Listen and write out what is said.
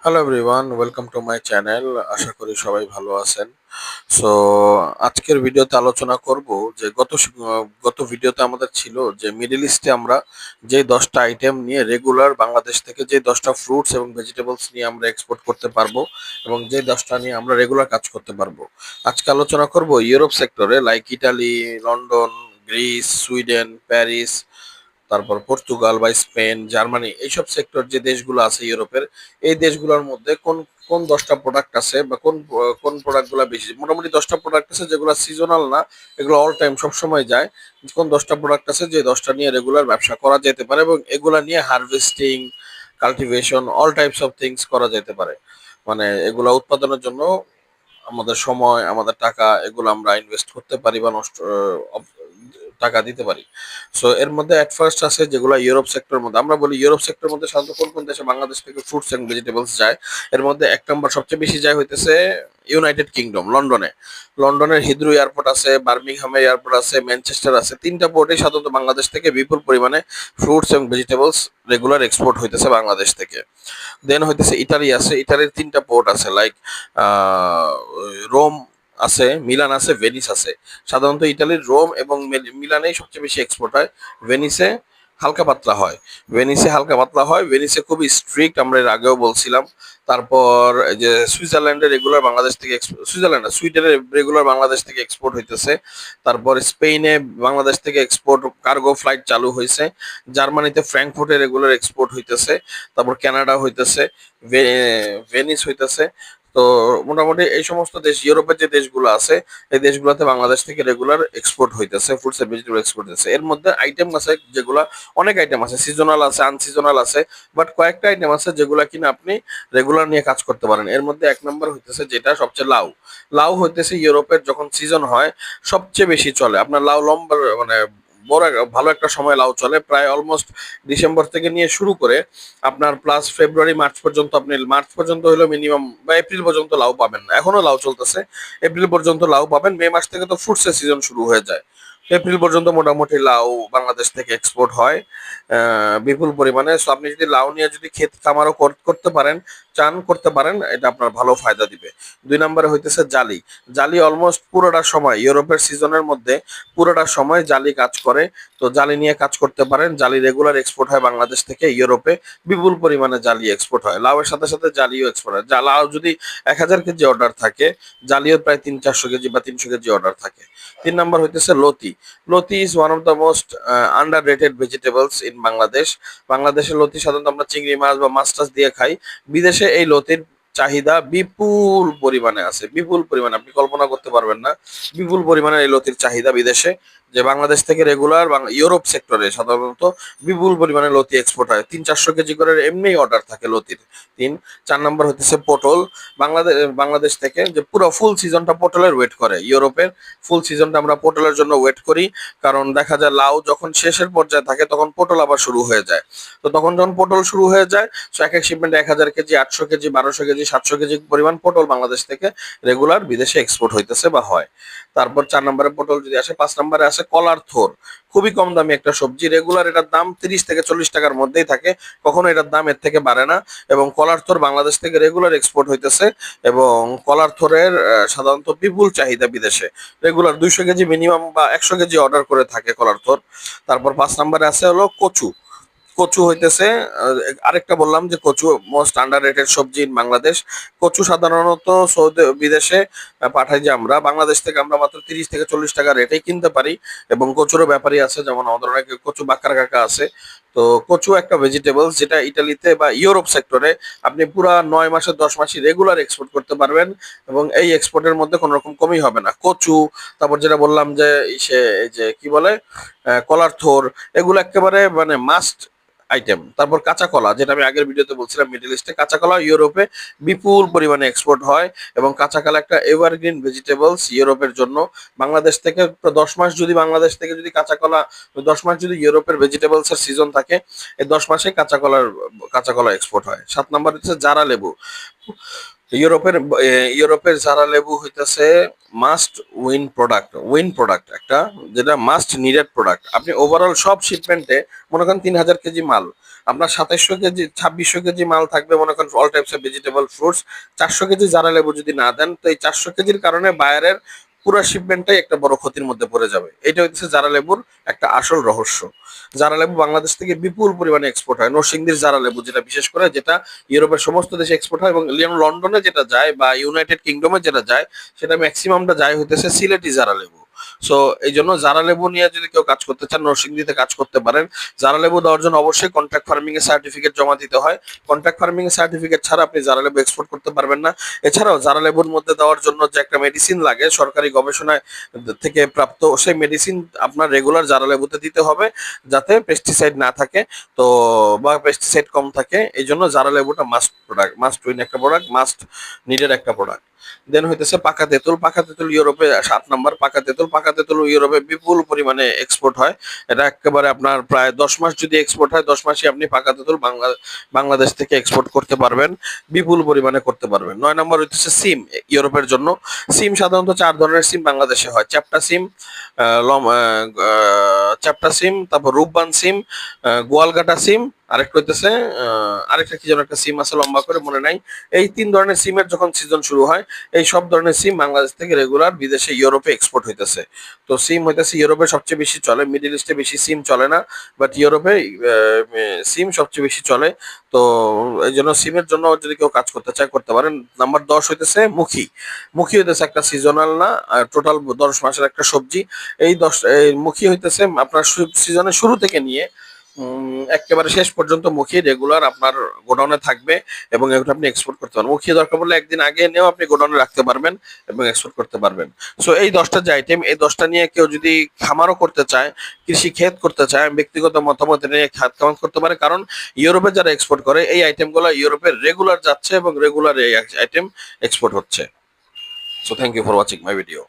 Hello everyone, welcome to my channel. আশা করি সবাই ভালো আছেন। সো আজকের ভিডিওতে আলোচনা করব যে গত ভিডিওতে আমাদের ছিল যে মিডল ইস্টে আমরা যে 10টা আইটেম নিয়ে রেগুলার বাংলাদেশ থেকে যে 10টা ফ্রুটস এবং ভেজিটেবলস নিয়ে আমরা এক্সপোর্ট করতে পারবো এবং যে 10টা নিয়ে আমরা রেগুলার কাজ করতে পারবো। আজকে আলোচনা করব ইউরোপ সেক্টরে, like Italy, London, Greece, Sweden, Paris, তারপর পর্তুগাল বা স্পেন, জার্মানি, এইসব সেক্টর যে দেশগুলো আছে ইউরোপের, এই দেশগুলোর মধ্যে কোন কোন 10টা প্রোডাক্ট আছে বা কোন প্রোডাক্টগুলো বেশি। মোটামুটি 10টা প্রোডাক্ট আছে যেগুলো সিজনাল না, এগুলো অল টাইম সব সময় যায়। কোন 10টা প্রোডাক্ট আছে যে 10টা নিয়ে রেগুলার ব্যবসা করা যেতে পারে এবং এগুলা নিয়ে harvesting, cultivation, all types of things করা যেতে পারে। মানে এগুলা উৎপাদনের জন্য আমাদের সময়, আমাদের টাকা, এগুলো আমরা ইনভেস্ট করতে পারি বা টাকা দিতে পারি। সো এর মধ্যে এট ফার্স্ট আছে যেগুলো ইউরোপ সেক্টরের মধ্যে, আমরা বলি ইউরোপ সেক্টরের মধ্যে সাধারণত কোন কোন দেশে বাংলাদেশ থেকে ফ্রুটস এন্ড ভেজিটেবলস যায়। এর মধ্যে এক নম্বর সবচেয়ে বেশি যায় হইতেছে ইউনাইটেড কিংডম, লন্ডনে। লন্ডনের হিথ্রো এয়ারপোর্ট আছে, বার্মিংহামের এয়ারপোর্ট আছে, ম্যানচেস্টার আছে, তিনটা পোর্টেই সাধারণত বাংলাদেশ থেকে বিপুল পরিমাণে ফ্রুটস এবং ভেজিটেবলস রেগুলার এক্সপোর্ট হইতেছে বাংলাদেশ থেকে। দেন হইতেছে ইটালি আছে, ইটালির তিনটা পোর্ট আছে, লাইক রোম আছে, মিলান আছে, ভেনিস আছে। সাধারণত ইটালির রোম এবং মিলানেই সবচেয়ে বেশি এক্সপোর্ট হয়। ভেনিসে হালকা পাতলা হয়। ভেনিসে খুবই স্ট্রিক্ট, আমরা এর আগেও বলছিলাম। তারপর এই যে সুইজারল্যান্ডের রেগুলার বাংলাদেশ থেকে সুইডেনের রেগুলার বাংলাদেশ থেকে এক্সপোর্ট হইতেছে। তারপর স্পেনে বাংলাদেশ থেকে এক্সপোর্ট কার্গো ফ্লাইট চালু হয়েছে। জার্মানিতে ফ্র্যাঙ্কফুর্টে রেগুলার এক্সপোর্ট হইতেছে। তারপর কানাডা হইতেছে, ভেনিস হইতেছে। তো মোটামুটি এই সমস্ত দেশ, ইউরোপের যে দেশগুলো আছে, এই দেশগুলোতে বাংলাদেশ থেকে রেগুলার এক্সপোর্ট হইতেছে, ফুডস এন্ড ভেজিটেবল এক্সপোর্ট হইতেছে। এর মধ্যে আইটেম আছে যেগুলা, অনেক আইটেম আছে, সিজনাল আছে, আনসিজনাল আছে, বাট কয়েকটা আইটেম আছে যেগুলা কিনা আপনি রেগুলার নিয়ে কাজ করতে পারেন। এর মধ্যে এক নম্বর হইতেছে যেটা সবচেয়ে লাউ। লাউ হইতেছে ইউরোপের যখন সিজন হয় সবচেয়ে বেশি চলে। আপনার লাউ লম্বা, মানে ভালো একটা সময় লাউ চলে, প্রায় অলমোস্ট ডিসেম্বর থেকে নিয়ে শুরু করে আপনার প্লাস ফেব্রুয়ারি মার্চ পর্যন্ত, আপনি মার্চ পর্যন্ত হলো মিনিমাম, বা এপ্রিল পর্যন্ত লাউ পাবেন না, এখনো লাউ চলতেছে। এপ্রিল পর্যন্ত লাউ পাবেন, মে মাস থেকে তো ফ্রুটসের সিজন শুরু হয়ে যায়। এপ্রিল পর্যন্ত মোটামুটি লাউ বাংলাদেশ থেকে এক্সপোর্ট হয় বিপুল পরিমাণে। সো আপনি যদি লাউ নিয়ে যদি ক্ষেত খামারও করতে পারেন, করতে পারেন, এটা আপনার ভালো ফায়দা দিবে। দুই নম্বরে হইতেছে জালি। জালি অলমোস্ট পুরোটা সময় ইউরোপের সিজনের মধ্যে পুরোটা সময় জালি কাজ করে। তো জালি নিয়ে কাজ করতে পারেন। জালি রেগুলার এক্সপোর্ট হয় বাংলাদেশ থেকে ইউরোপে, বিপুল পরিমাণে জালি এক্সপোর্ট হয়। লাউয়ের সাথে সাথে জালিও এক্সপোর্ট হয়। লাউ যদি 1000 কেজি অর্ডার থাকে, জালিও প্রায় 300-400 কেজি বা 300 কেজি অর্ডার থাকে। তিন নাম্বার হইতেছে লতি। লতি is one of the most under rated vegetables in Bangladesh. বাংলাদেশের লতি সাধারণত আমরা চিংড়ি মাছ বা মাছ টাছ দিয়ে খাই। বিদেশে এই লতির চাহিদা বিপুল পরিমাণে আছে, বিপুল পরিমাণে, আপনি কল্পনা করতে পারবেন না। বিপুল পরিমাণে এই লতির চাহিদা বিদেশে, যে বাংলাদেশ থেকে রেগুলার ইউরোপ সেক্টরে সাধারণত বিপুল পরিমাণে লতি এক্সপোর্ট হয়। 300-400 কেজি করে এমনি অর্ডার থাকে লতির। তিন চার নম্বর হচ্ছে পটল। বাংলাদেশ থেকে যে পুরো ফুল সিজনটা পটলের ওয়েট করে ইউরোপের, ফুল সিজনটা আমরা পটলের জন্য ওয়েট করি। কারণ দেখা যায় লাউ যখন শেষের পর্যায়ে থাকে তখন পটল আবার শুরু হয়ে যায়। তো তখন যখন পটল শুরু হয়ে যায়, তো এক এক শিপমেন্টে 1000 কেজি, 800 কেজি, 1200 কেজি, 700 কেজি পরিমাণ পটল বাংলাদেশ থেকে রেগুলার বিদেশে এক্সপোর্ট হইতেছে বা হয়। তারপর 4 নম্বরে পটল যদি আসে, 5 নম্বরে আসে কলার থোর। খুবই কম দামি একটা সবজি, রেগুলার এটার দাম 30 থেকে 40 টাকার মধ্যেই থাকে, কখনো এটার দাম এর থেকে বাড়ে না। এবং কলার থোর বাংলাদেশ থেকে রেগুলার এক্সপোর্ট হইতেছে এবং কলার থোরের সাধারণত বিপুল চাহিদা বিদেশে। রেগুলার 200 কেজি মিনিমাম বা 100 কেজি অর্ডার করে থাকে কলার থোর। তারপর 5 নম্বরে আছে হলো কচু। কচু হইতেছে আরেকটা বললাম যে কচু মোস্ট আন্ডার রেটেড সবজি ইন বাংলাদেশ। কচু সাধারণত সৌদি বিদেশে পাঠাই, যে আমরা বাংলাদেশ থেকে আমরা মাত্র 30 থেকে 40 টাকা রেটে কিনতে পারি। এবং কচুরও ব্যাপারী আছে, যেমন আমাদের অনেক কচু বাক্কার কাকা আছে। তো কচু একটা ভেজিটেবল যেটা ইটালিতে বা ইউরোপ সেক্টরে আপনি পুরা 9 মাসে 10 মাসই রেগুলার এক্সপোর্ট করতে পারবেন এবং এই এক্সপোর্টের মধ্যে কোনো রকম কমই হবে না। কচু, তারপর যেটা বললাম যে এই যে কি বলে কলার থোর, এগুলো একেবারে মানে মাস্ট আইটেম। তারপর কাঁচা কলা, যেটা আমি আগের ভিডিওতে বলছিলাম, মিডল ইস্টে কাঁচা কলা ইউরোপে বিপুল পরিমাণে এক্সপোর্ট হয়। এবং কাঁচা কলা একটা এভারগ্রিন ভেজিটেবলস ইউরোপের জন্য। বাংলাদেশ থেকে 10 মাস যদি বাংলাদেশ থেকে যদি কাঁচা কলা, 10 মাস যদি ইউরোপের ভেজিটেবলস এর সিজন থাকে, এই 10 মাসে কাঁচা কলা এক্সপোর্ট হয়। 7 নম্বর হচ্ছে জারা লেবু। ইউরোপের জারা লেবু হইতেছে মাস্ট উইন প্রোডাক্ট একটা, যেটা মাস্ট নিডেড প্রোডাক্ট। আপনি ওভারঅল সব শিপমেন্টে মনে করেন 3000 কেজি মাল, আপনার 2700 কেজি 2600 কেজি মাল থাকবে, মনে করেন all types of vegetable fruits. 400 KG জারা লেবু যদি না দেন, তো এই 400 কেজির কারণে বায়ারের পুরো শিপমেন্টটাই একটা বড় ক্ষতির মধ্যে পড়ে যাবে। এটা হচ্ছে জারা লেবুর একটা আসল রহস্য। জারা লেবু বাংলাদেশ থেকে বিপুল পরিমাণে এক্সপোর্ট হয়। নরসিংদীর জারা লেবু যেটা, বিশেষ করে যেটা ইউরোপের সমস্ত দেশে এক্সপোর্ট হয়, এবং লন্ডনে যেটা যায় বা ইউনাইটেড কিংডমে যেটা যায়, সেটা ম্যাক্সিমামটা যায় হইতেছে সিলেটি জারা লেবু। সো এই জন্য জারা লেবু নিয়ে যদি কেউ কাজ করতে চান, নরসিংদীতে কাজ করতে পারেন। জারা লেবু দেওয়ার জন্য অবশ্যই কন্ট্রাক্ট ফার্মিং এর সার্টিফিকেট জমা দিতে হয়। কন্ট্রাক্ট ফার্মিং এর সার্টিফিকেট ছাড়া আপনি জারা লেবু এক্সপোর্ট করতে পারবেন না। এছাড়াও জারা লেবুর মধ্যে দেওয়ার জন্য যে একটা মেডিসিন লাগে সরকারি গবেষণায় থেকে প্রাপ্ত, সেই মেডিসিন আপনার রেগুলার জারা লেবুতে দিতে হবে, যাতে পেস্টিসাইড না থাকে, তো বা পেস্টিসাইড কম থাকে। এই জন্য জারা লেবুটা মাস্ট উইন একটা প্রোডাক্ট, মাস্ট নিডেড একটা প্রোডাক্ট। দেন হইতেছে পাকা তেঁতুল ইউরোপে 7 নম্বর। পাকা তেঁতুল ইউরোপে বিপুল পরিমাণে এক্সপোর্ট হয়। এটা একেবারে আপনার প্রায় 10 মাস যদি এক্সপোর্ট হয়, 10 মাসই আপনি পাকা তেঁতুল বাংলাদেশ থেকে এক্সপোর্ট করতে পারবেন, বিপুল পরিমাণে করতে পারবেন। 9 নম্বর হইতেছে সিম ইউরোপের জন্য। সিম সাধারণত 4 ধরনের সিম বাংলাদেশে হয়: চ্যাপ্টা সিম, তারপর রূপবান সিম, গোয়ালঘাটা সিম, আরেকটা হইতেছে আরেকটা কি যেন একটা সিম আছে লম্বা করে, মনে নাই। এই 3 ধরনের সিমের যখন সিজন শুরু হয়, এই সব ধরনের সিম বাংলাদেশ থেকে রেগুলার বিদেশে ইউরোপে এক্সপোর্ট হইতেছে। তো সিম হইতেছে ইউরোপে সবচেয়ে বেশি চলে, মিডল ইস্টে বেশি সিম চলে না, বাট ইউরোপে সিম সবচেয়ে বেশি চলে। তো এই জন্য সিমের জন্য যদি কেউ কাজ করতে চায়, করতে পারেন। নাম্বার 10 হইতেছে মুখি। মুখি হইতেছে একটা সিজনাল না, টোটাল 10 মাসের একটা সবজি। এই মুখি হইতেছে আপনার সিজনের শুরু থেকে নিয়ে একেবারে শেষ পর্যন্ত মুখী রেগুলার আপনার গোডাউনে থাকবে, এবং এগুলো আপনি এক্সপোর্ট করতে পারবেন। মুখী দরকার পড়লে একদিন আগে নিয়েও আপনি গোডাউনে রাখতে পারবেন এবং এক্সপোর্ট করতে পারবেন। সো এই 10টা যে আইটেম, এই 10টা নিয়ে কেউ যদি খামারও করতে চায়, কৃষি ক্ষেত করতে চায়, আমি ব্যক্তিগত মতামত নিয়ে খাত খামার করতে পারে, কারণ ইউরোপে যারা এক্সপোর্ট করে এই আইটেমগুলো ইউরোপে রেগুলার যাচ্ছে এবং রেগুলার এই আইটেম এক্সপোর্ট হচ্ছে। So thank you for watching my video.